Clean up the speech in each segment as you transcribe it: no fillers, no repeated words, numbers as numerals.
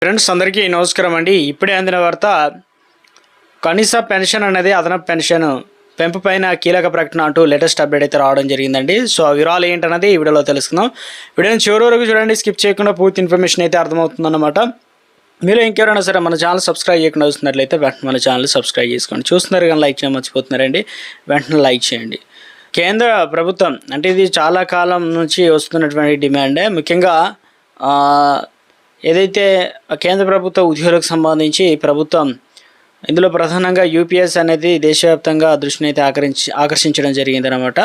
Friends అందరికీ నమస్కారం అండి. ఇప్పుడే అందిన వార్త, కనీస పెన్షన్ అనేది అదనపు పెన్షన్ పెంపు పైన కీలక ప్రకటన అంటూ లేటెస్ట్ అప్డేట్ అయితే రావడం జరిగిందండి. సో ఆ వివరాలు ఏంటన్నది ఈ వీడియోలో తెలుసుకుందాం. వీడియోని చివరి వరకు చూడండి, స్కిప్ చేయకుండా పూర్తి ఇన్ఫర్మేషన్ అయితే అర్థమవుతుందన్నమాట. మీరు ఇంకెవరైనా సరే మన ఛానల్ సబ్స్క్రైబ్ చేయకుండా వస్తున్నట్లయితే వెంటనే మన ఛానల్ సబ్స్క్రైబ్ చేసుకోండి. చూస్తున్నారు కానీ లైక్ చేయడం మర్చిపోతున్నారండి, వెంటనే లైక్ చేయండి. కేంద్ర ప్రభుత్వం అంటే ఇది చాలా కాలం నుంచి వస్తున్నటువంటి డిమాండే. ముఖ్యంగా ఏదైతే కేంద్ర ప్రభుత్వ ఉద్యోగులకు సంబంధించి ప్రభుత్వం ఇందులో ప్రధానంగా యూపీఎస్ అనేది దేశవ్యాప్తంగా దృష్టిని అయితే ఆకర్షించడం జరిగిందనమాట.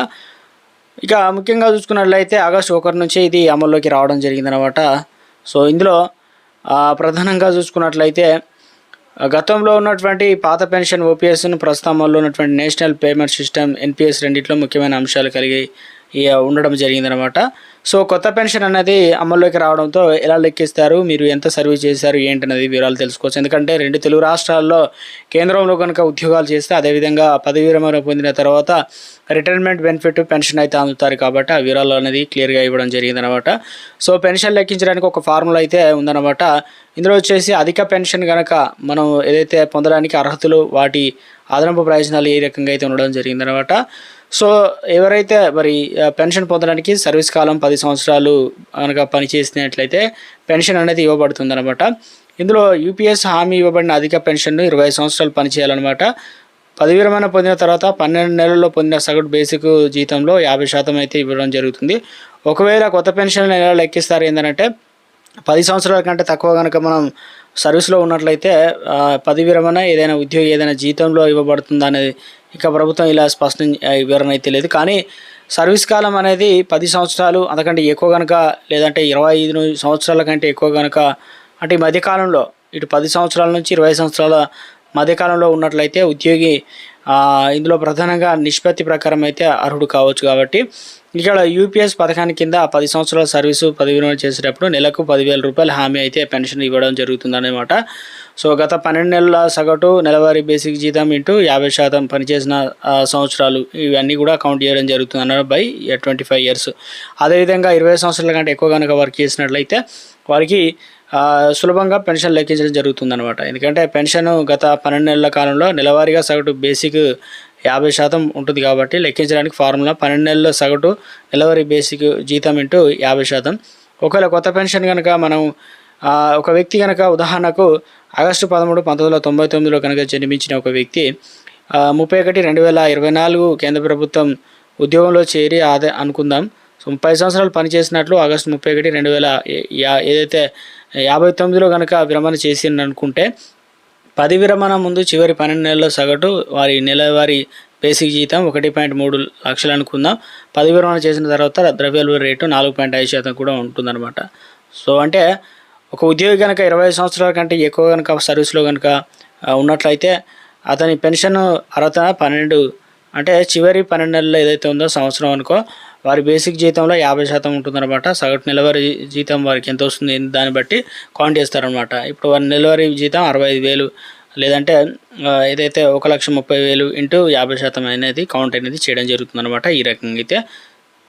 ఇక ముఖ్యంగా చూసుకున్నట్లయితే ఆగస్టు 1 నుంచి ఇది అమల్లోకి రావడం జరిగిందనమాట. సో ఇందులో ప్రధానంగా చూసుకున్నట్లయితే గతంలో ఉన్నటువంటి పాత పెన్షన్ ఓపీఎస్ను ప్రస్తుతం అమల్లో ఉన్నటువంటి నేషనల్ పేమెంట్ సిస్టమ్ ఎన్పిఎస్ రెండింటిలో ముఖ్యమైన అంశాలు కలిగి ఉండడం జరిగిందనమాట. సో కొత్త పెన్షన్ అనేది అమల్లోకి రావడంతో ఎలా లెక్కిస్తారు, మీరు ఎంత సర్వీస్ చేశారు ఏంటనేది వివరాలు తెలుసుకోవచ్చు. ఎందుకంటే 2 తెలుగు రాష్ట్రాల్లో కేంద్రంలో కనుక ఉద్యోగాలు చేస్తే అదేవిధంగా పదవి విరమణ పొందిన తర్వాత రిటైర్మెంట్ బెనిఫిట్ పెన్షన్ అయితే అందుతారు కాబట్టి ఆ వివరాలు అనేది క్లియర్గా ఇవ్వడం జరిగిందనమాట. సో పెన్షన్ లెక్కించడానికి ఒక ఫార్ములా అయితే ఉందన్నమాట. ఇందులో వచ్చేసి అధిక పెన్షన్ కనుక మనం ఏదైతే పొందడానికి అర్హతలు, వాటి అదనపు ప్రయోజనాలు ఏ రకంగా అయితే ఉండడం జరిగిందనమాట. సో ఎవరైతే మరి పెన్షన్ పొందడానికి సర్వీస్ కాలం 10 సంవత్సరాలు కనుక పనిచేసినట్లయితే పెన్షన్ అనేది ఇవ్వబడుతుందన్నమాట. ఇందులో యూపీఎస్ హామీ ఇవ్వబడిన అధిక పెన్షన్ను 20 సంవత్సరాలు పనిచేయాలన్నమాట. పదవి విరమణ పొందిన తర్వాత 12 నెలల్లో పొందిన సగటు బేసిక్ జీతంలో 50% అయితే ఇవ్వడం జరుగుతుంది. ఒకవేళ కొత్త పెన్షన్ ఎలా లెక్కిస్తారు ఏంటంటే 10 సంవత్సరాల కంటే తక్కువ కనుక మనం సర్వీస్లో ఉన్నట్లయితే పదవి విరమణ ఏదైనా ఉద్యోగి ఏదైనా జీతంలో ఇవ్వబడుతుందా అనేది ఇక ప్రభుత్వం ఇలా స్పష్టం వివరణ అయితే లేదు. కానీ సర్వీస్ కాలం అనేది 10 సంవత్సరాలు అంతకంటే ఎక్కువ కనుక, లేదంటే 25 సంవత్సరాల కంటే ఎక్కువ కనుక, అంటే ఈ మధ్యకాలంలో ఇటు 10 సంవత్సరాల నుంచి 20 సంవత్సరాల మధ్యకాలంలో ఉన్నట్లయితే ఉద్యోగి ఇందులో ప్రధానంగా నిష్పత్తి ప్రకారం అయితే అర్హుడు కావచ్చు. కాబట్టి ఇక్కడ యూపీఎస్ పథకాన్ని కింద 10 సంవత్సరాల సర్వీసు పదవి విరమణ చేసేటప్పుడు నెలకు 10,000 రూపాయల హామీ అయితే పెన్షన్ ఇవ్వడం జరుగుతుందన్నమాట. సో గత 12 నెలల సగటు నెలవారీ బేసిక్ జీతం ఇంటూ 50% పనిచేసిన సంవత్సరాలు ఇవన్నీ కూడా కౌంట్ చేయడం జరుగుతుంది అన్నారు బై 25 ఇయర్స్. అదేవిధంగా 20 సంవత్సరాల కంటే ఎక్కువ కనుక వర్క్ చేసినట్లయితే వారికి సులభంగా పెన్షన్ లెక్కించడం జరుగుతుందన్నమాట. ఎందుకంటే పెన్షన్ గత 12 నెలల కాలంలో నెలవారీగా సగటు బేసిక్ 50% ఉంటుంది కాబట్టి లెక్కించడానికి ఫార్ములా 12 నెలల సగటు నెలవారీ బేసిక్ జీతం ఇంటూ 50%. ఒకవేళ కొత్త పెన్షన్ కనుక మనం ఒక వ్యక్తి కనుక ఉదాహరణకు ఆగస్టు 13, 1999లో కనుక జన్మించిన ఒక వ్యక్తి 31/2024 కేంద్ర ప్రభుత్వం ఉద్యోగంలో చేరి అనుకుందాం. సో 30 సంవత్సరాలు పనిచేసినట్లు ఆగస్టు 31, 2000 ఏదైతే 59లో కనుక విరమణ చేసింది అనుకుంటే పదవి విరమణ ముందు చివరి 12 నెలల సగటు వారి నెలవారీ బేసిక్ జీతం 1.3 లక్షలు అనుకుందాం. పదవి విరమణ చేసిన తర్వాత ద్రవ్యోల్బణ రేటు 4.5% కూడా ఉంటుందన్నమాట. సో అంటే ఒక ఉద్యోగి కనుక 20 సంవత్సరాల కంటే ఎక్కువ కనుక సర్వీస్లో కనుక ఉన్నట్లయితే అతని పెన్షన్ అర్హత 12 అంటే చివరి 12 నెలలు ఏదైతే ఉందో సంవత్సరం అనుకో, వారి బేసిక్ జీతంలో 50% ఉంటుందన్నమాట. సగటు నెలవారీ జీతం వారికి ఎంత వస్తుంది దాన్ని బట్టి కౌంట్ చేస్తారనమాట. ఇప్పుడు వారి నెలవారీ జీతం 65,000 లేదంటే ఏదైతే 1,30,000 ఇంటూ 50% అనేది కౌంట్ అనేది చేయడం జరుగుతుందన్నమాట. ఈ రకంగా అయితే